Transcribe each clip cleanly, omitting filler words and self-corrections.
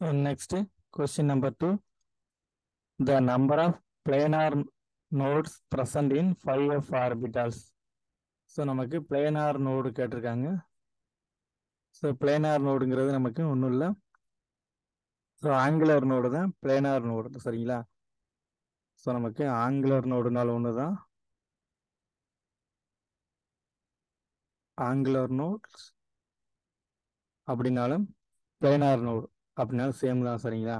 So next question number 2. The number of planar nodes present in 5f orbitals. So நமக்கு planar node கேட்டிருக்காங்க. So planar nodeங்கிறது நமக்கு ஒன்றும் இல்லை. So angular node தான் planar node சரிங்களா. So நமக்கு ஆங்குலர் நோடுனால ஒன்று தான் ஆங்குலர் நோட்ஸ் அப்படின்னாலும் பிளேனார் நோடு அப்படின்னாலும் சேம் தான் சரிங்களா.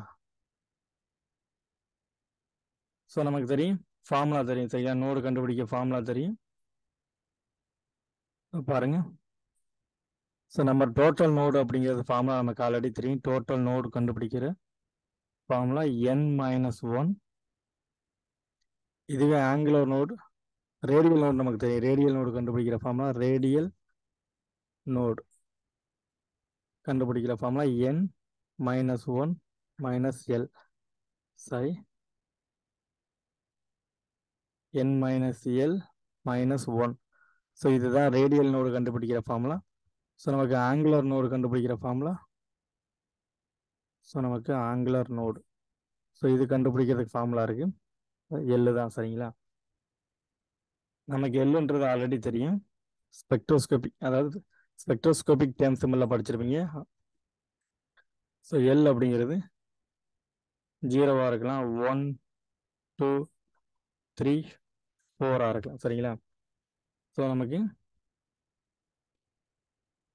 ஸோ நமக்கு தெரியும் ஃபார்முலா தெரியும் சரிங்களா. நோடு கண்டுபிடிக்க ஃபார்முலா தெரியும் பாருங்க. ஸோ நம்ம டோட்டல் நோடு அப்படிங்கிறது ஃபார்முலா நமக்கு ஆல்ரெடி தெரியும். டோட்டல் நோடு கண்டுபிடிக்கிற ஃபார்முலா n-1. இதுவே ஆங்குலர் நோடு ரேடியல் நோடு நமக்கு தெரியும். ரேடியல் நோடு கண்டுபிடிக்கிற ஃபார்முலா ரேடியல் நோடு கண்டுபிடிக்கிற formula n-1 - l sorry n-l - 1. So இதுதான் ரேடியல் நோடு கண்டுபிடிக்கிற ஃபார்முலா. ஸோ நமக்கு ஆங்குலர் நோடு கண்டுபிடிக்கிற ஃபார்முலா நமக்கு ஆங்குலர் நோடு. ஸோ இது கண்டுபிடிக்கிறதுக்கு ஃபார்முலா இருக்கு எல்லு தான் சரிங்களா. நமக்கு எல்லுன்றது ஆல்ரெடி தெரியும். ஸ்பெக்ட்ரோஸ்கோபிக் அதாவது ஸ்பெக்ட்ரோஸ்கோபிக் டேர்ம் சிம்பிளில் படிச்சிருப்பீங்க. ஸோ எல் அப்படிங்கிறது 0வாக இருக்கலாம், 1 2 3 4ஆக இருக்கலாம் சரிங்களா. ஸோ நமக்கு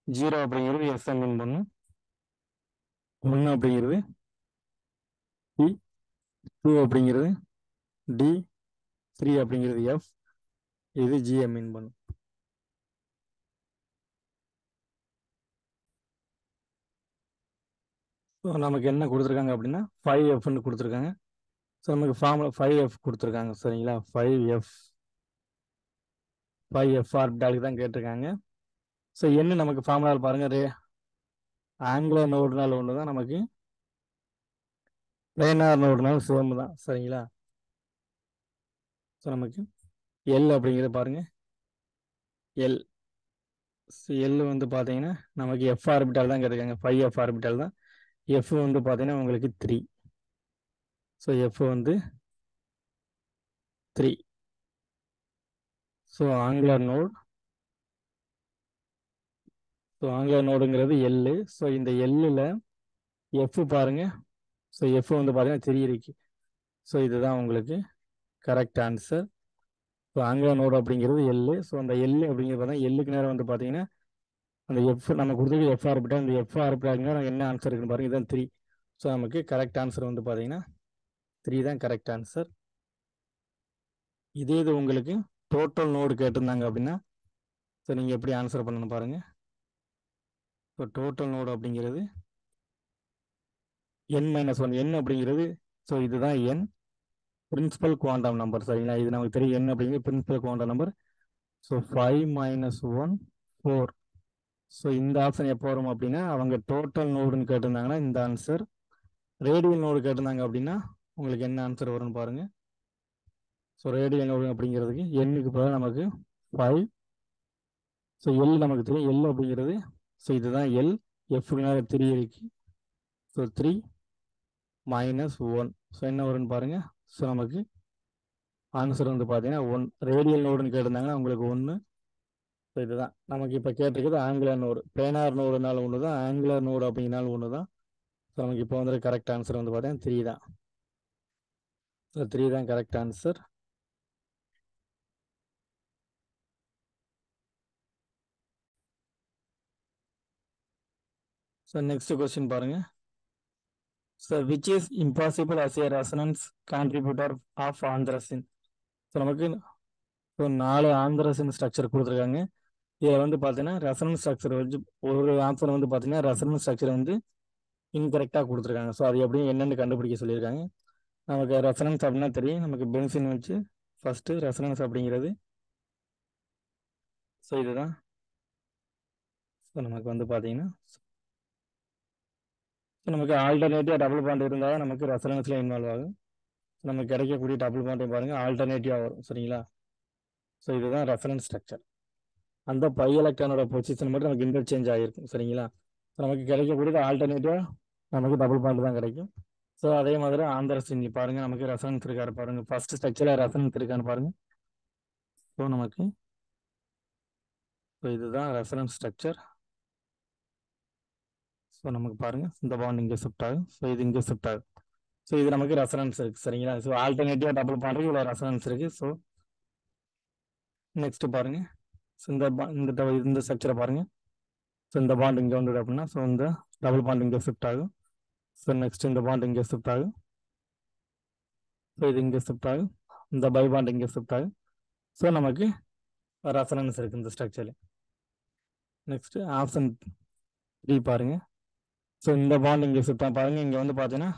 0 அப்படிங்கிறது எஸ்எம் மீன் பண்ணும், 1 அப்படிங்கிறது டி, 2 அப்படிங்கிறது டி, 3 அப்படிங்கிறது எஃப், இது ஜிஎம் மீன் பண்ணும். ஸோ நமக்கு என்ன கொடுத்துருக்காங்க அப்படின்னா 5Fன்னு கொடுத்துருக்காங்க. ஸோ நமக்கு ஃபார்முலா 5F கொடுத்துருக்காங்க சரிங்களா. 5F ஆர்பிட்டாலுக்கு தான் கேட்டிருக்காங்க. ஸோ என்ன நமக்கு ஃபார்முலாவில் பாருங்க, ஆங்குலர் நோடுனால ஒன்று தான், நமக்கு பிளேனார் நோடுனாலும் சேம் தான் சரிங்களா. ஸோ நமக்கு எல் அப்படிங்கிறது பாருங்க, எல் வந்து பார்த்தீங்கன்னா நமக்கு எஃப் ஆர்பிட்டால் தான் கேட்டிருக்காங்க. 5F ஆர்பிட்டால் தான். எஃப் வந்து பார்த்தீங்கன்னா உங்களுக்கு 3. ஸோ எஃப் வந்து 3. ஸோ ஆங்குலர் நோடுங்கிறது எல்லு. ஸோ இந்த எல்லில் எஃப் பாருங்க. ஸோ எஃப் வந்து பார்த்தீங்கன்னா 3 இருக்கு. ஸோ இதுதான் உங்களுக்கு correct answer. So angular node அப்படிங்கிறது எல்லு. ஸோ அந்த எல்லு அப்படிங்கிறது பார்த்தீங்கன்னா எல்லுக்கு நேரம் வந்து பார்த்தீங்கன்னா அந்த எஃப் நம்ம கொடுத்துருக்கு எஃப் ஆர்பிட்டால். இந்த எஃப் ஆர்பிட்டால் என்ன ஆன்சர் இருக்குன்னு பாருங்க, இதுதான் 3. ஸோ நமக்கு கரெக்ட் ஆன்சர் வந்து பார்த்தீங்கன்னா 3 தான் கரெக்ட் ஆன்சர். இதே இது உங்களுக்கு டோட்டல் நோடு கேட்டிருந்தாங்க அப்படின்னா ஸோ நீங்கள் எப்படி ஆன்சர் பண்ணணும் பாருங்க. ஸோ டோட்டல் நோடு அப்படிங்கிறது n-1. n அப்படிங்கிறது ஸோ இதுதான் n பிரின்சிபல் குவாண்டம் நம்பர் சரிங்களா. இது நமக்கு தெரியும் n அப்படிங்கிறது principal quantum number. So 5 - 1 4. So இந்த ஆப்ஷன் எப்போ வரும் அப்படின்னா அவங்க டோட்டல் நோடுன்னு கேட்டிருந்தாங்கன்னா இந்த ஆன்சர். ரேடியல் நோடு கேட்டிருந்தாங்க அப்படின்னா உங்களுக்கு என்ன ஆன்சர் வரும்னு பாருங்க. ஸோ ரேடியல் நோடு அப்படிங்கிறதுக்கு எண்ணுக்கு பதிலாக நமக்கு 5. ஸோ எல் நமக்கு தெரியும், எல் அப்படிங்கிறது ஸோ இதுதான் எல். எஃப்க்கு நேரம் 3 இருக்கு. ஸோ 3 - 1. ஸோ என்ன வரும்னு பாருங்க. ஸோ நமக்கு ஆன்சர் வந்து பார்த்தீங்கன்னா 1. ரேடியல் நோடுன்னு கேட்டிருந்தாங்கன்னா உங்களுக்கு 1. ஸோ இதுதான் நமக்கு இப்போ கேட்டிருக்குது ஆங்குலர் நோடு. பிளேனார் நோடுனால ஒன்று தான், ஆங்குலர் நோடு அப்படிங்கனாலும் ஒன்று தான். ஸோ நமக்கு இப்போ வந்து கரெக்ட் ஆன்சர் வந்து பார்த்தீங்கன்னா 3 தான். ஸோ 3 தான் correct answer. So next question பாருங்க. So which is impossible as a resonance contributor of anthracene. So நமக்கு ஸோ 4 ஆந்திரசின் ஸ்ட்ரக்சர் கொடுத்துருக்காங்க. இதில் வந்து பார்த்தீங்கன்னா ரெசனன்ஸ் ஸ்ட்ரக்சர் வச்சு ஒரு ஆன்சர் வந்து பார்த்தீங்கன்னா ரெசனன்ஸ் ஸ்ட்ரக்சர் வந்து இன்கரெக்டாக கொடுத்துருக்காங்க. ஸோ அது எப்படி என்னென்னு கண்டுபிடிக்க சொல்லியிருக்காங்க. நமக்கு ரெசனன்ஸ் அப்படின்னா தெரியும், நமக்கு பென்சின் வச்சு ஃபஸ்ட்டு ரெசனன்ஸ் அப்படிங்கிறது ஸோ இதுதான். ஸோ நமக்கு வந்து பார்த்தீங்கன்னா ஸோ நமக்கு ஆல்டர்னேட்டிவாக டபுள் பாண்ட் இருந்தால் தான் நமக்கு ரெசனன்ஸில் இன்வால்வ் ஆகும். நமக்கு கிடைக்கக்கூடிய டபுள் பாண்டை பாருங்கள் ஆல்டர்னேட்டிவாக வரும் சரிங்களா. ஸோ இதுதான் ரெசனன்ஸ் ஸ்ட்ரக்சர். அந்த பை எலக்ட்ரானோட பொசிஷன் மட்டும் நமக்கு இன்டர்சேஞ்ச் ஆகிருக்கும் சரிங்களா. ஸோ நமக்கு கிடைக்கக்கூடியது ஆல்டர்னேட்டிவாக நமக்கு டபுள் பாண்ட் தான் கிடைக்கும். ஸோ அதே மாதிரி ஆந்தரஸ்டின் பாருங்க, நமக்கு ரெசனன்ஸ் இருக்காரு பாருங்க, ஃபர்ஸ்ட் ஸ்ட்ரக்சர்ல ரெசனன்ஸ் இருக்கான்னு பாருங்க. ஸோ நமக்கு ஸோ இதுதான் ரெசனன்ஸ் ஸ்ட்ரக்சர். ஸோ நமக்கு பாருங்க இந்த பாண்ட் இங்கே ஷிஃப்ட் ஆகும், ஸோ இது இங்கே ஷிஃப்ட் ஆகும். ஸோ இது நமக்கு ரெசனன்ஸ் இருக்கு சரிங்களா. ஸோ ஆல்டர்னேட்டிவா டபுள் பாண்ட் இவ்வளோ ரெசனன்ஸ் இருக்கு. ஸோ நெக்ஸ்ட் பாருங்க, ஸோ இந்த ஸ்ட்ரக்சரை பாருங்க. ஸோ இந்த பாண்ட் இங்கே வந்தது அப்படின்னா, ஸோ இந்த டபுள் பாண்ட் இங்கே ஷிஃப்ட் ஆகும். ஸோ நெக்ஸ்ட் இந்த பாண்ட் இங்கே ஷிஃப்ட் ஆகும். ஸோ இது இங்கே ஷிஃப்ட் ஆகும், இந்த பை பாண்ட் இங்கே ஷிஃப்ட் ஆகும். ஸோ நமக்கு ரெசனன்ஸ் இருக்கு இந்த ஸ்ட்ரக்சர்ல. நெக்ஸ்ட் ஆப்ஷன் 3 பாருங்க. ஸோ இந்த பாண்ட் இங்கே ஷிஃப்ட் ஆகும் பாருங்க. இங்கே வந்து பார்த்தீங்கன்னா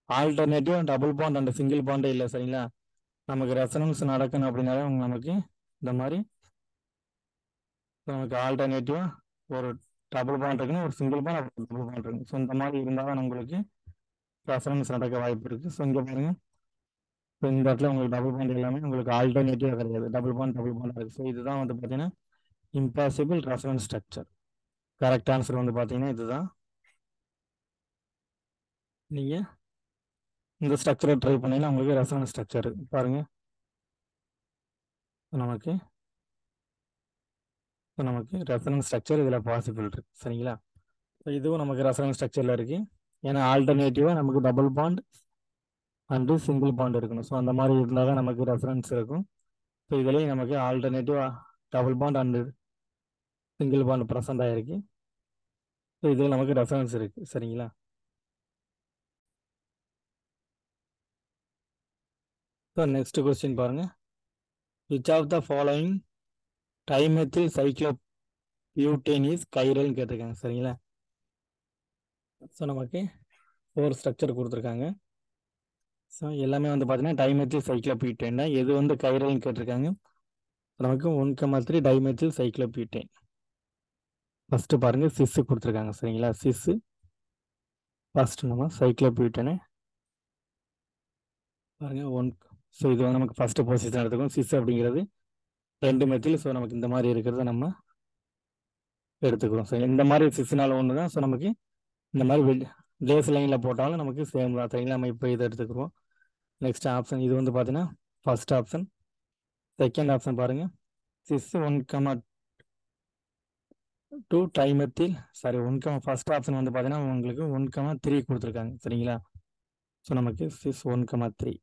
alternative double bond and single Pandey இல்லை சரிங்களா. நமக்கு ரெசனன்ஸ் நடக்கணும் அப்படின்னாலே நமக்கு இந்த மாதிரி நமக்கு ஆல்டர்னேட்டிவா ஒரு டபுள் பாண்ட் இருக்குன்னு, ஒரு சிங்கிள் பாண்ட், அப்புறம் டபுள் பாண்ட் இருக்கு. ஸோ இந்த மாதிரி இருந்தால் தான் உங்களுக்கு ரெசனன்ஸ் நடக்க வாய்ப்பு இருக்கு. ஸோ இங்கே பாருங்க, ஸோ இந்த இடத்துல உங்களுக்கு டபுள் பாண்ட் எல்லாமே உங்களுக்கு ஆல்டர்னேட்டிவா கிடையாது, டபுள் பாண்ட் இருக்கு. ஸோ இதுதான் வந்து பார்த்தீங்கன்னா impossible resonance structure. Correct answer வந்து பார்த்தீங்கன்னா இதுதான். நீங்கள் இந்த ஸ்ட்ரக்சரை ட்ரை பண்ணீங்கன்னா உங்களுக்கு ரெசனன்ஸ் ஸ்ட்ரக்சர் பாருங்க. நமக்கு ரெசனன்ஸ் ஸ்ட்ரக்சர் இதில் பாசிபிள் இருக்கு சரிங்களா. ஸோ இதுவும் நமக்கு ரெசனன்ஸ் ஸ்ட்ரக்சரில் இருக்கு. ஏன்னா ஆல்டர்னேட்டிவா நமக்கு double bond and single bond இருக்கணும். ஸோ அந்த மாதிரி இருந்தால் தான் நமக்கு ரெஃபரன்ஸ் இருக்கும். ஸோ இதுலேயும் நமக்கு alternative double bond and single bond present ஆகிருக்கு. ஸோ இதில் நமக்கு ரெஃபரன்ஸ் இருக்குது சரிங்களா. ஸோ நெக்ஸ்ட் கொஸ்டின் பாருங்கள். Which of the following dimethyl cyclobutane is கைரல்னு கேட்டிருக்காங்க சரிங்களா. ஸோ நமக்கு 4 ஸ்ட்ரக்சர் கொடுத்துருக்காங்க. ஸோ எல்லாமே வந்து பார்த்தீங்கன்னா டைமெத்தில் சைக்ளோபியூட்டேன் தான். எது வந்து கைரல்னு கேட்டிருக்காங்க. நமக்கு 1,3 டைமெத்தில் சைக்ளோபியூட்டேன். ஃபஸ்ட்டு பாருங்கள் சிஸ்ஸு கொடுத்துருக்காங்க சரிங்களா. சிஸ்ஸு ஃபஸ்ட்டு நம்ம சைக்ளோபியூட்டனு பாருங்கள் 1. ஸோ இது வந்து நமக்கு ஃபஸ்ட்டு பொசிஷன் எடுத்துக்கணும். சிஸ் அப்படிங்கிறது 2 மெத்தில். ஸோ நமக்கு இந்த மாதிரி இருக்கிறத நம்ம எடுத்துக்கிறோம். ஸோ இந்த மாதிரி சிஸ்னால ஒன்று தான். ஸோ நமக்கு இந்த மாதிரி டேஸ் லைனில் போட்டாலும் நமக்கு சேம் தான் சரிங்களா. நம்ம இப்போ இதை எடுத்துக்கிறோம். நெக்ஸ்ட் ஆப்ஷன் இது வந்து பார்த்தீங்கன்னா ஃபஸ்ட் ஆப்ஷன். செகண்ட் ஆப்ஷன் பாருங்கள், sis 1,2 dimethyl sorry first option வந்து பார்த்தீங்கன்னா உங்களுக்கு 1,3 கொடுத்துருக்காங்க சரிங்களா. ஸோ நமக்கு சிஸ் 1,3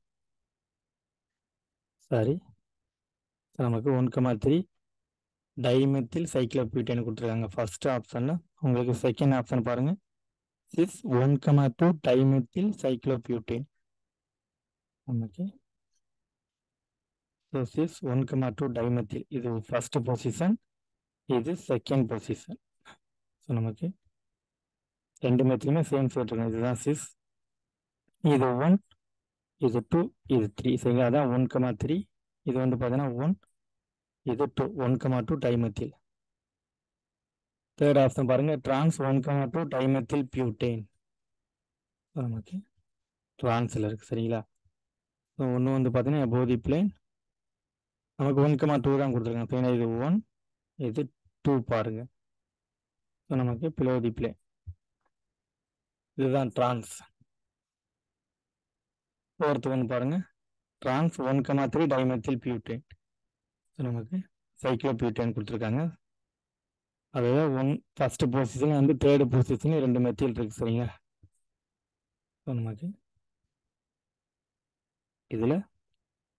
சாரி நமக்கு 1,3 டைமெத்தில் சைக்ளோபியூட்டேன் கொடுத்துருக்காங்க ஃபர்ஸ்ட் ஆப்ஷனில். உங்களுக்கு செகண்ட் ஆப்ஷன் பாருங்கள், சிஸ் 1,2 டைமெத்தில் சைக்ளோபியூட்டேன். நமக்கு ஸோ சிஸ் 1,2 டைமெத்தில் இது ஃபர்ஸ்ட் பொசிஷன், இது செகண்ட் பொசிஷன். ஸோ நமக்கு 2 மெத்திலுமே சேம் சேர்த்துருக்கோம். இதுதான் சிஸ், இது 1, இது 2, இது 3 சரிங்களா. அதான் 1,3. இது வந்து பார்த்தீங்கன்னா 1, இது 2, 1,2 டைமெத்தில். தேர்ட் ஆப்ஷன் பாருங்கள், ட்ரான்ஸ் 1,2 டைமெத்தில் பியூட்டேன். நமக்கு ட்ரான்ஸில் இருக்குது சரிங்களா. ஸோ ஒன்று வந்து பார்த்தீங்கன்னா போதி பிளேன் நமக்கு 1,2 தான் கொடுத்துருக்காங்க சரிங்களா. இது 1, இது 2 பாருங்கள். ஸோ நமக்கு பிலோதி பிளேன், இதுதான் ட்ரான்ஸ். ஃபோர்த் ஒன் பாருங்கள், ட்ரான்ஸ் 1,3 டைமெத்தில் பியூட்டேன். ஸோ நமக்கு சைக்ளோபியூட்டேன் கொடுத்துருக்காங்க. அதாவது ஃபர்ஸ்ட் பொசிஷன் வந்து தேர்டு பொசிஷன் 2 மெத்தில் இருக்குது சரிங்களா. ஸோ நமக்கு இதில்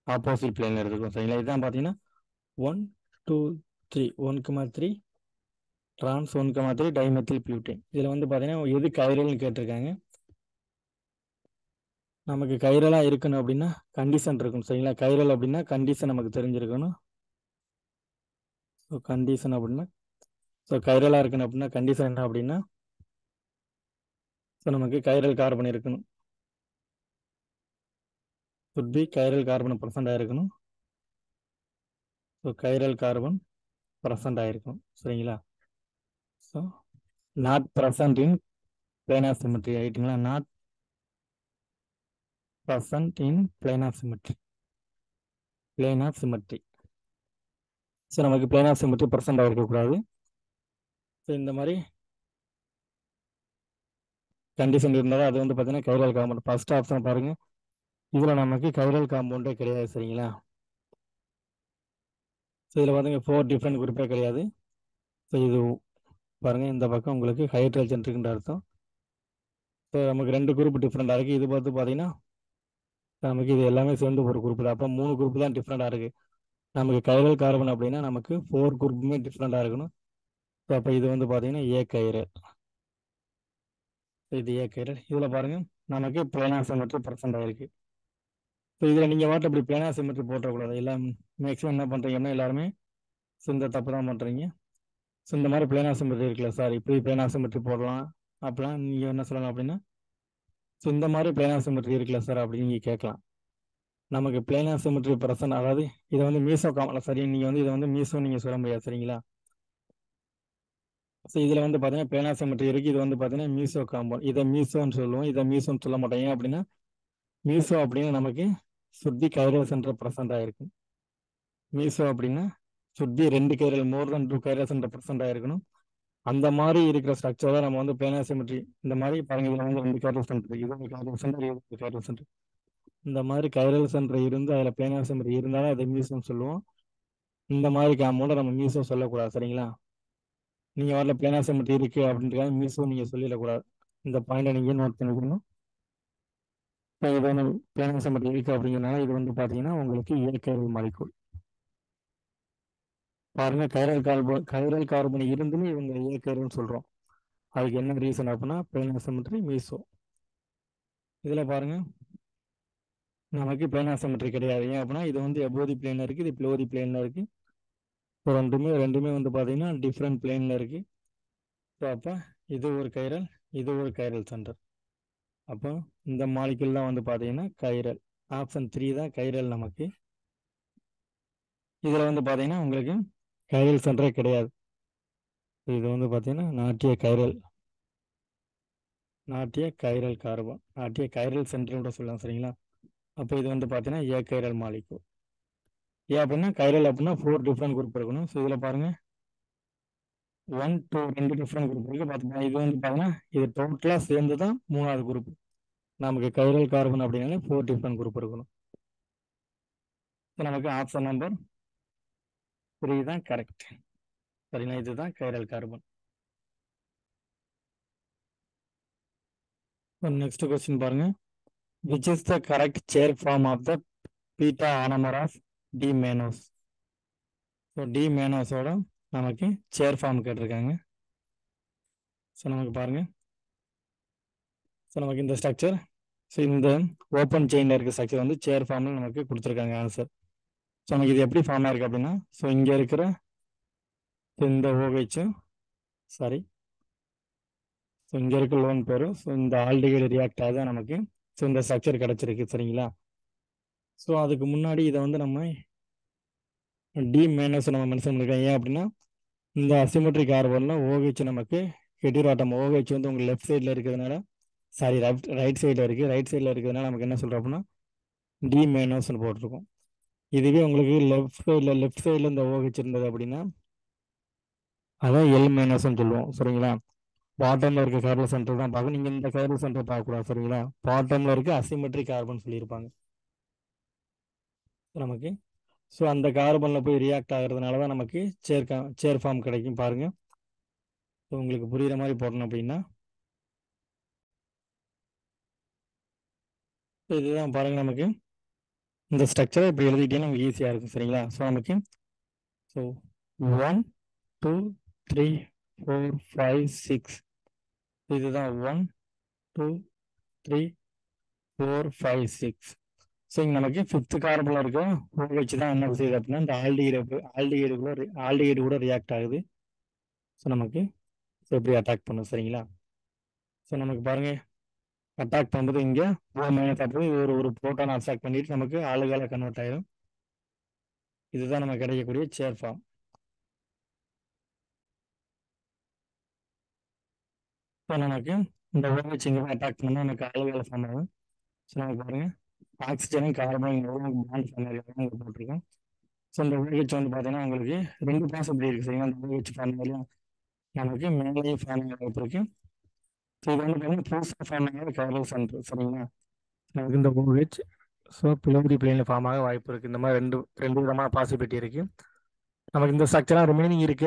ஆப்போசிட் பிளேனில் எடுத்துக்கோம் சரிங்களா. இதுதான் பார்த்தீங்கன்னா 1, 2, 3 1,3 ட்ரான்ஸ் 1,3 டைமெத்தில் பியூட்டேன். இதில் வந்து பார்த்தீங்கன்னா எது கைரல்னு கேட்டிருக்காங்க. நமக்கு கைரலாக இருக்கணும் அப்படின்னா கண்டிஷன் இருக்கணும் சரிங்களா. கைரல் அப்படின்னா கண்டிஷன் நமக்கு தெரிஞ்சிருக்கணும். ஸோ கண்டிஷன் அப்படின்னா ஸோ கைரலாக இருக்கணும் அப்படின்னா கண்டிஷன் என்ன அப்படின்னா ஸோ நமக்கு கைரல் கார்பன் இருக்கணும். Could be chiral carbon present ஆகிருக்கணும். ஸோ கைரல் கார்பன் ப்ரெசென்ட் ஆகிருக்கணும் சரிங்களா. So not present in planar symmetry ஆகிட்டுங்களா. Not present in planar symmetry. Planar symmetry. So நமக்கு பிளேனார் சிமெட்ரி ப்ரெசென்ட் ஆகிருக்கக்கூடாது. ஸோ இந்த மாதிரி கண்டிஷன் இருந்தாலும் அது வந்து பார்த்தீங்கன்னா கைரல் காம்பவுண்ட். ஃபர்ஸ்ட் ஆப்ஷன் பாருங்க, இதில் நமக்கு கைரல் காம்பவுண்டே கிடையாது சரிங்களா. ஸோ இதில் பார்த்தீங்க 4 டிஃப்ரெண்ட் குரூப்பே கிடையாது. ஸோ இது பாருங்கள், இந்த பக்கம் உங்களுக்கு ஹைட்ரஜன் இருக்குன்ற அர்த்தம். ஸோ நமக்கு 2 குரூப் டிஃப்ரெண்டாக இருக்குது. இது பார்த்து பார்த்தீங்கன்னா நமக்கு இது எல்லாமே சேர்ந்து ஒரு குரூப் தான். அப்போ 3 குரூப் தான் டிஃப்ரெண்டாக இருக்குது. நமக்கு கைரல் கார்பன் அப்படின்னா நமக்கு 4 குரூப்புமே டிஃப்ரெண்டாக இருக்கணும். ஸோ அப்போ இது வந்து பார்த்தீங்கன்னா ஏ கைரல். இது ஏ கைரல். இதில் பாருங்கள் நமக்கு பிளானார் சிமெட்ரி ப்ரெசென்ட் ஆகிருக்கு. ஸோ இதில் நீங்கள் வாட்டில் இப்படி பிளானார் சிமெட்ரி போட்டக்கூடாது. எல்லாம் மேக்ஸிமம் என்ன பண்ணுறீங்கன்னா எல்லாருமே ஸோ இந்த தப்பு தான் பண்ணுறீங்க. ஸோ இந்த மாதிரி பிளானார் சிமெட்ரி இருக்குல்ல சார், இப்படி பிளானார் சிமெட்ரி போடலாம் அப்படிலாம் நீங்கள் என்ன சொல்லலாம் அப்படின்னா, ஸோ இந்த மாதிரி பிளானார் சிமெட்ரி இருக்குல்ல சார் அப்படின்னு நீங்கள் கேட்கலாம். நமக்கு பிளானார் சிமெட்ரி ப்ரெசென்ட், அதாவது இதை வந்து மீசோ காமல சரி, நீங்கள் வந்து இதை வந்து மீசோ நீங்கள் சொல்ல முடியாது சரிங்களா. ஸோ இதில் வந்து பார்த்தீங்கன்னா பிளானார் சிமெட்ரி இருக்குது. இது வந்து பார்த்தீங்கன்னா மீசோ காம்பவுண்ட். இதை மீசோன்னு சொல்லுவோம், இதை மீசோன்னு சொல்ல மாட்டோம். ஏன் அப்படின்னா மீசோ அப்படின்னு நமக்கு சுத்தி கைரல் சென்டர் ப்ரெசென்ட் ஆகிருக்கும். மீசோ அப்படின்னா சுத்தி 2 கைரல், மோர் தென் 2 கைரல் சென்டர் ப்ரெசென்ட் ஆகிருக்கணும். அந்த மாதிரி இருக்கிற ஸ்ட்ரக்சர் தான் நம்ம வந்து பிளானார் சிமெட்ரி. இந்த மாதிரி பாருங்க, இதில் வந்து 2 கைரல் சென்டர், இது ஒரு கைரல் சென்டர், இது ஒரு கைரல் சென்டர். இந்த மாதிரி கைரல் சென்டர் இருந்து அதில் பிளானார் சிமெட்ரி இருந்தாலும் அதை மீசோன்னு சொல்லுவோம். இந்த மாதிரி காம்பவுண்டை நம்ம மீசோ சொல்லக்கூடாது சரிங்களா. நீங்கள் வரல பிளானார் சிமெட்ரி இருக்கு அப்படின்றதுக்காக மீசோ நீங்கள் சொல்லிடக்கூடாது. இந்த பாயிண்டை நீங்கள் நோட் பண்ணிக்கணும். இப்போ இது வந்து பிளானார் சிமெட்ரி இருக்கு அப்படிங்கிறனால இது வந்து பார்த்தீங்கன்னா உங்களுக்கு ஏ கைரல் மாலிகூல். பாருங்க, கைரல் கார்பன் இருந்துமே இவங்க ஏ கைரல்னு சொல்கிறோம். அதுக்கு என்ன ரீசன் அப்படின்னா பிளானார் சிமெட்ரி மீசோ. இதில் பாருங்க நமக்கு பிளானார் சிமெட்ரி கிடையாது. ஏன் அப்படின்னா இது வந்து எபோதி பிளேனில் இருக்குது, இது பிளோதி பிளேனில் இருக்குது. ஸோ ரெண்டுமே வந்து பார்த்தீங்கன்னா டிஃப்ரெண்ட் பிளேனில் இருக்குது. ஸோ அப்போ இது ஒரு கைரல், இது ஒரு கைரல் சென்டர். அப்போ இந்த மாலிகுல் தான் வந்து பார்த்தீங்கன்னா கைரல். ஆப்ஷன் 3 தான் கைரல் நமக்கு. இதில் வந்து பார்த்தீங்கன்னா உங்களுக்கு கைரல் சென்டரே கிடையாது. இது வந்து பார்த்தீங்கன்னா நாட்டிய கைரல் கார்பன், நாட்டிய கைரல் சென்டர் கூட சொல்லலாம் சரிங்களா. அப்போ இது வந்து பார்த்தீங்கன்னா ஏ கைரல் மாலிகூல். ஏன் அப்படின்னா கைரல் அப்படின்னா 4 டிஃப்ரெண்ட் குரூப் இருக்கணும். ஸோ இதில் பாருங்க 1 2 2 டிஃப்ரெண்ட் குரூப் இருக்குது. பார்த்தீங்கன்னா இது வந்து பார்த்தீங்கன்னா இது டோட்டலாக சேர்ந்து தான் 3வது குரூப். நமக்கு கைரல் கார்பன் அப்படின்னாலே 4 டிஃப்ரெண்ட் குரூப் இருக்கணும். ஸோ நமக்கு ஆப்ஷன் நம்பர் 3 தான் கரெக்ட் சரிங்களா. இதுதான் கைரல் கார்பன். நெக்ஸ்ட் கொஸ்டின் பாருங்க, which is the correct chair form of the beta anomer of D mannose. So D மேனோஸோட நமக்கு சேர் ஃபார்ம் கேட்டிருக்காங்க. ஸோ நமக்கு பாருங்க, ஸோ நமக்கு இந்த ஸ்ட்ரக்சர், ஸோ இந்த ஓப்பன் செயினில் இருக்க ஸ்ட்ரக்சர் வந்து சேர் ஃபார்மில் நமக்கு கொடுத்துருக்காங்க ஆன்சர். ஸோ நமக்கு இது எப்படி ஃபார்ம் ஆயிருக்கு அப்படின்னா, ஸோ இங்கே இருக்கிற இந்த OH சாரி, ஸோ இங்கே இருக்க லோன் பேரும் ஸோ இந்த ஆல்டிகைடு ரியாக்ட் ஆக நமக்கு ஸோ இந்த ஸ்ட்ரக்சர் கிடச்சிருக்கு சரிங்களா. ஸோ அதுக்கு முன்னாடி இதை வந்து நம்ம டி மைனஸ் நம்ம மென்ஷன் பண்ணிருக்கோம். ஏன் அப்படின்னா இந்த அசிமெட்ரிக் கார்பனில் OH நமக்கு ஹெட்டிரோட்டம், OH வந்து உங்கள் லெஃப்ட் சைடில் இருக்கிறதுனால, சாரி ரைட் சைடில் இருக்குது, ரைட் சைடில் இருக்கிறதுனால நமக்கு என்ன சொல்கிறோம் அப்படின்னா டி மைனஸ்ன்னு போட்டிருக்கோம். இதுவே உங்களுக்கு லெஃப்ட் சைடில் இந்த OH இருந்தது அப்படின்னா அதான் எல் மைனஸ்ன்னு சொல்லுவோம் சரிங்களா. பாட்டமில் இருக்க கைரல் சென்டர் தான் பார்க்கணும். நீங்கள் இந்த கைரல் சென்டர் பார்க்கக்கூடாது சரிங்களா. பாட்டமில் இருக்க அசிமெட்ரிக் கார்பன் சொல்லியிருப்பாங்க நமக்கு. ஸோ அந்த கார்பனில் போய் ரியாக்ட் ஆகிறதுனால தான் நமக்கு சேர் ஃபார்ம் கிடைக்கும் பாருங்கள். ஸோ உங்களுக்கு புரிகிற மாதிரி போடணும் அப்படின்னா இதுதான் பாருங்கள், நமக்கு இந்த ஸ்ட்ரக்சரை இப்படி எழுதிக்கிட்டே நமக்கு ஈஸியாக இருக்கும் சரிங்களா. ஸோ நமக்கு ஸோ 1 2 3 4 5 6 இதுதான் 1 2 3 4 5 6. ஸோ இங்கே நமக்கு 5th கார்பனில் இருக்க OH தான் என்ன செய்யுது அப்படின்னா இந்த ஆல்டிகைடு கூட ரியாக்ட் ஆகுது. ஸோ நமக்கு ஸோ இப்படி அட்டாக் பண்ணும் சரிங்களா. ஸோ நமக்கு பாருங்க, அட்டாக் பண்ணுறது இங்கே O மைனஸ் அப்படி ஒரு புரோட்டான் அட்டாக் பண்ணிட்டு நமக்கு ஆளுகால கன்வெர்ட் ஆயிடும். இதுதான் நமக்கு கிடைக்கக்கூடிய சேர் ஃபார்ம். ஸோ நமக்கு இந்த OH இங்கே அட்டாக் பண்ணால் நமக்கு ஆளுகால ஃபார்ம் ஆகும். ஸோ நமக்கு பாருங்க, ஆக்சிஜனும் கார்பன் பாண்ட் ஃபார்ம் ஆகிருக்கும் போட்டிருக்கோம். ஸோ இந்த OH வந்து பார்த்தீங்கன்னா உங்களுக்கு 2 பாசிபிலிட்டி இருக்குது சரிங்களா. இந்த OH ஃபார்ம் நமக்கு மேலேயும் ஃபார்ம் ஆக வாய்ப்பு இருக்குது, ஸோ இது வந்து பார்த்தீங்கன்னா கைரல் சென்டர் சரிங்களா. நமக்கு இந்த OH ஸோ பிலோரி பிளேனில் ஃபார்ம் ஆக வாய்ப்பு இருக்குது. இந்த மாதிரி ரெண்டு ரெண்டு விதமான பாசிபிலிட்டி இருக்குது. நமக்கு இந்த ஸ்ட்ரக்சராக ரிமைனிங் இருக்க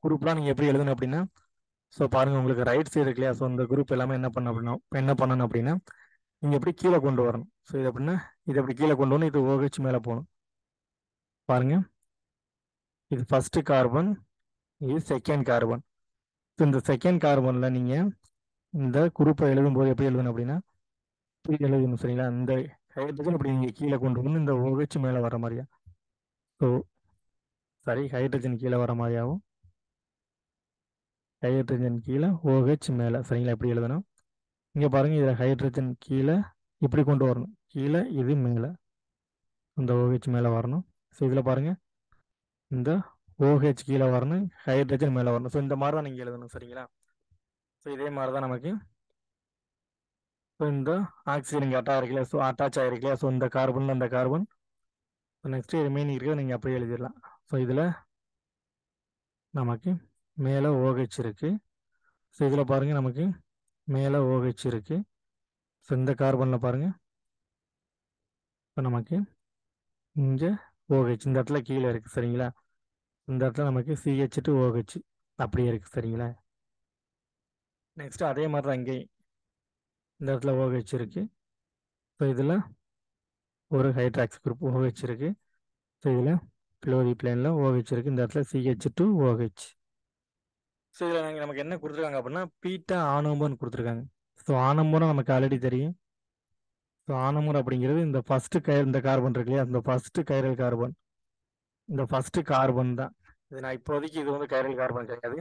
குரூப்லாம் நீங்கள் எப்படி எழுதணும் அப்படின்னா, ஸோ பாருங்கள் உங்களுக்கு ரைட் சைடு இருக்கு இல்லையா. ஸோ இந்த குரூப் எல்லாமே என்ன பண்ணணும் அப்படின்னா நீங்கள் எப்படி கீழே கொண்டு வரணும். ஸோ இது எப்படின்னா இது எப்படி கீழே கொண்டு வரணும், இது OH மேலே போகணும். பாருங்க, இது ஃபர்ஸ்ட் கார்பன், இது செகண்ட் கார்பன். ஸோ இந்த செகண்ட் கார்பனில் நீங்கள் இந்த குரூப்பை எழுதும்போது எப்படி எழுதணும் அப்படின்னா இப்படி எழுதணும் சரிங்களா. இந்த ஹைட்ரஜன் இப்படி நீங்கள் கீழே கொண்டு வரணும், இந்த OH மேலே வர மாதிரியா. ஸோ சாரி, ஹைட்ரஜன் கீழே வர மாதிரியாகவும் ஹைட்ரஜன் கீழே OH மேலே சரிங்களா. எப்படி எழுதணும் இங்கே பாருங்கள், இதில் ஹைட்ரஜன் கீழே இப்படி கொண்டு வரணும், கீழே இது மேலே இந்த OH மேலே வரணும். ஸோ இதில் பாருங்கள் இந்த OH கீழே வரணும், ஹைட்ரஜன் மேலே வரணும். ஸோ இந்த மாதிரி தான் நீங்கள் எழுதணும் சரிங்களா. ஸோ இதே மாதிரி தான் நமக்கு ஸோ இந்த ஆக்சிஜன் இங்கே அட்டாச் ஆகிருக்கலையா. ஸோ இந்த கார்பன் அந்த கார்பன் நெக்ஸ்ட்டு ரிமைனிங் இருக்கிறத நீங்கள் அப்படியே எழுதிடலாம். ஸோ இதில் நமக்கு மேலே OH இருக்குது. ஸோ இதில் பாருங்கள் நமக்கு மேலே OH இருக்குது. ஸோ இந்த கார்பனில் பாருங்கள் இப்போ நமக்கு இங்கே OH இந்த இடத்துல கீழே இருக்குது சரிங்களா. இந்த இடத்துல நமக்கு CH2OH அப்படியே இருக்குது சரிங்களா. நெக்ஸ்ட்டு அதே மாதிரி தான் இங்கேயும் இந்த இடத்துல OH இருக்குது. ஸோ இதில் ஒரு ஹைட்ராக்ஸ் குரூப் OH இருக்குது. ஸோ இதில் பிலோரி பிளேனில் OH இருக்குது. இந்த இடத்துல CH2OH. ஸோ இதில் நமக்கு என்ன கொடுத்துருக்காங்க அப்படின்னா பீட்டா ஆனோமர்னு கொடுத்துருக்காங்க. ஸோ ஆனோமரம் நமக்கு ஆல்ரெடி தெரியும். ஸோ ஆனோமர் அப்படிங்கிறது இந்த இந்த கார்பன் இருக்கு இல்லையா, இந்த ஃபர்ஸ்ட் கைரல் கார்பன், இந்த ஃபர்ஸ்ட் கார்பன் தான் இது. நான் இப்போதைக்கு இது வந்து கைரல் கார்பன் கிடையாது.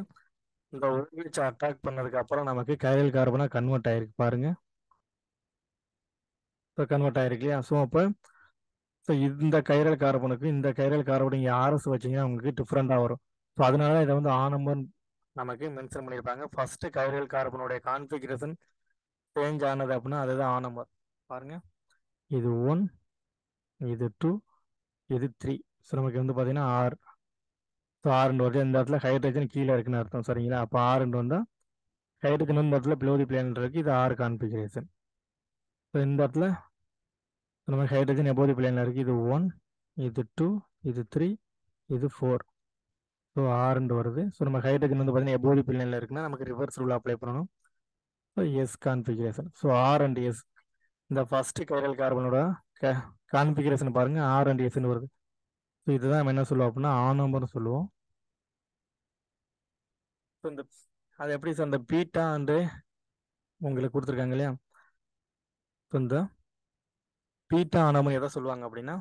இந்த OH அட்டாக் பண்ணதுக்கு அப்புறம் நமக்கு கைரல் கார்பனாக கன்வெர்ட் ஆயிருக்கு பாருங்க. ஸோ கன்வெர்ட் ஆயிருக்கு இல்லையா. ஸோ அப்போ ஸோ இந்த கைரல் கார்பனுக்கு இந்த கைரல் கார்பன் இங்கே RS வச்சிங்கன்னா உங்களுக்கு டிஃப்ரெண்ட்டாக வரும். ஸோ அதனால இதை வந்து ஆனம்பர் நமக்கு மென்ஷன் பண்ணியிருப்பாங்க. ஃபர்ஸ்ட் கைரல் கார்பனுடைய கான்ஃபிகரேஷன் சேஞ்ச் ஆனது அப்படின்னா அதுதான் ஆனம்பர். பாருங்க, இது 1, இது 2, இது 3. ஸோ நமக்கு வந்து பார்த்தீங்கன்னா R. ஸோ R வருது. இந்த இடத்துல ஹைட்ரஜன் கீழே இருக்குன்னு அர்த்தம் சரிங்களா. அப்போ R வந்தால் ஹைட்ரஜன் வந்து இந்த இடத்துல பிலோரி பிளேன் இருக்குது, இது R கான்ஃபிகரேஷன். ஸோ இந்த இடத்துல நமக்கு ஹைட்ரஜன் எபோதி பிளேனில் இருக்குது, இது 1, இது 2, இது 3, இது 4. ஸோ R வருது. ஸோ நம்ம ஹைட்ரஜன் வந்து பார்த்தீங்கன்னா எபோதி பிளேனில் இருக்குன்னா நமக்கு ரிவர்ஸ் ரூல் அப்ளை பண்ணணும். So S configuration. So R and S இந்த ஃபர்ஸ்ட் கைரல் கார்பனோட கான்ஃபிகரேஷன் பாருங்க, R and S வருது. ஸோ இதுதான் நம்ம என்ன சொல்லுவோம் அப்படின்னா ஆனம்பர்னு சொல்லுவோம். ஸோ இந்த அது எப்படி சார் இந்த பீட்டா அண்டு உங்களுக்கு கொடுத்துருக்காங்க இல்லையா. ஸோ இந்த பீட்டா ஆனம்பர் எதை சொல்லுவாங்க அப்படின்னா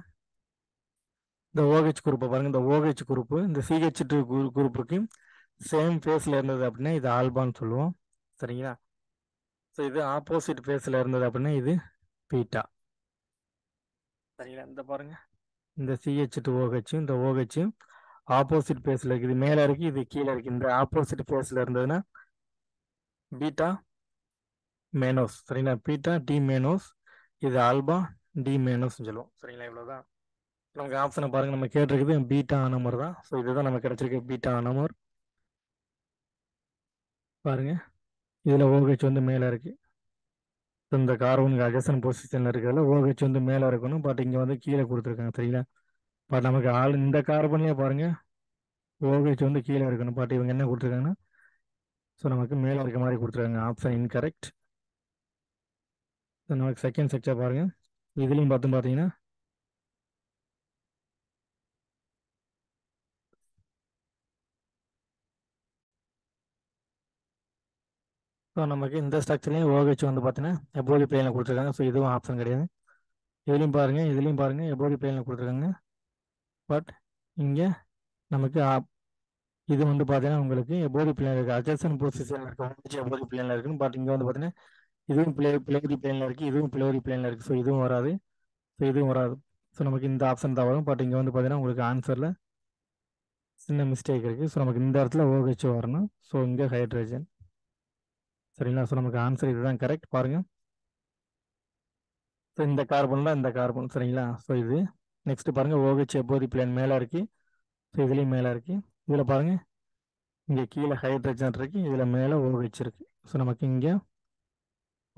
இந்த OH குரூப்பை பாருங்க, இந்த OH குரூப்பு இந்த CH2 குரூப்புக்கு சேம் ஃபேஸில் இருந்தது அப்படின்னா இது ஆல்பான்னு சொல்லுவோம் சரிங்களா. ஸோ இது ஆப்போசிட் ஃபேஸில் இருந்தது அப்படின்னா இது பீட்டா சரிங்களா. இந்த பாருங்க, இந்த CH2OH இந்த OH ஆப்போசிட் ஃபேஸில் இருக்குது, இது மேலே இருக்குது, இது கீழே இருக்குது. இந்த ஆப்போசிட் ஃபேஸில் இருந்ததுன்னா பீட்டா மேனோஸ் சரிங்களா. பீட்டா டி மேனோஸ், இது ஆல்பா டி மேனோஸ்ன்னு சொல்லுவோம் சரிங்களா. இவ்வளோதான் நமக்கு ஆப்ஷனை பாருங்க, நம்ம கேட்டிருக்குது பீட்டா ஆனமர் தான். ஸோ இதுதான் நமக்கு கிடைச்சிருக்கு பீட்டா ஆனமர். பாருங்க, இதில் OH வந்து மேலே இருக்கு. இந்த கார்பனுக்கு அட்ஜசன்ட் பொசிஷனில் இருக்கிறதுல OH வந்து மேலே இருக்கணும், பட் இங்கே வந்து கீழே கொடுத்துருக்காங்க சரிங்களா. பட் நமக்கு இந்த கார்பன்லேயே பாருங்க OH வந்து கீழே இருக்கணும், பட் இவங்க என்ன கொடுத்துருக்காங்கன்னா ஸோ நமக்கு மேலே இருக்க மாதிரி கொடுத்துருக்காங்க. Option incorrect. நமக்கு செகண்ட் ஸ்ட்ரக்சர் பாருங்க, இதுலேயும் பார்த்தீங்கன்னா ஸோ நமக்கு இந்த ஸ்ட்ரக்சர்லேயும் OH வந்து பார்த்தீங்கன்னா எபோதி பிளேனில் கொடுத்துருக்காங்க. ஸோ இதுவும் ஆப்ஷன் கிடையாது. இதுலேயும் பாருங்கள் எபோதி பிளேனில் கொடுத்துருக்காங்க. பட் இங்கே நமக்கு இது வந்து பார்த்தீங்கன்னா உங்களுக்கு எபோதி பிளேனில் இருக்குது, அட்ஜசன்ட் பொசிஷனில் இருக்குது, OH எபோதி பிளேனில் இருக்குன்னு. பட் இங்கே வந்து பார்த்தீங்கன்னா இதுவும் பிளோரி பிளேனில் இருக்குது, இதுவும் பிளோரி பிளேனில் இருக்குது. ஸோ இதுவும் வராது, ஸோ இதுவும் வராது. ஸோ நமக்கு இந்த ஆப்ஷன் தான் வரும். பட் இங்கே வந்து பார்த்தீங்கன்னா உங்களுக்கு ஆன்சரில் சின்ன மிஸ்டேக் இருக்குது. ஸோ நமக்கு இந்த இடத்துல OH வரணும், ஸோ இங்கே ஹைட்ரஜன் சரிங்களா. ஸோ நமக்கு ஆன்சர் இதுதான் கரெக்ட். பாருங்கள், ஸோ இந்த கார்பன் தான் இந்த கார்பன் சரிங்களா. ஸோ இது நெக்ஸ்ட் பாருங்கள், OH எபோதி பிளேன் மேலே இருக்குது. ஸோ இதுலேயும் மேலே இருக்குது. இதில் பாருங்கள் இங்கே கீழே ஹைட்ரஜன் இருக்குது, இதில் மேலே OH இருக்குது. ஸோ நமக்கு இங்கே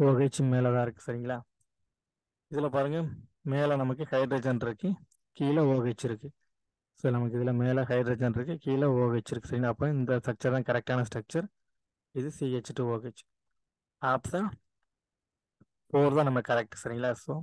OH மேலே தான் இருக்குது சரிங்களா. இதில் பாருங்கள் மேலே நமக்கு ஹைட்ரஜன் இருக்குது, கீழே OH இருக்குது. ஸோ நமக்கு இதில் மேலே ஹைட்ரஜன் இருக்குது, கீழே OH இருக்குது சரிங்களா. அப்போ இந்த ஸ்ட்ரக்சர் தான் கரெக்டான ஸ்ட்ரக்சர். இது CH2OH. ஆப்ஷன் 4 தான் நம்ம கரெக்ட் சரிங்களா. ஸோ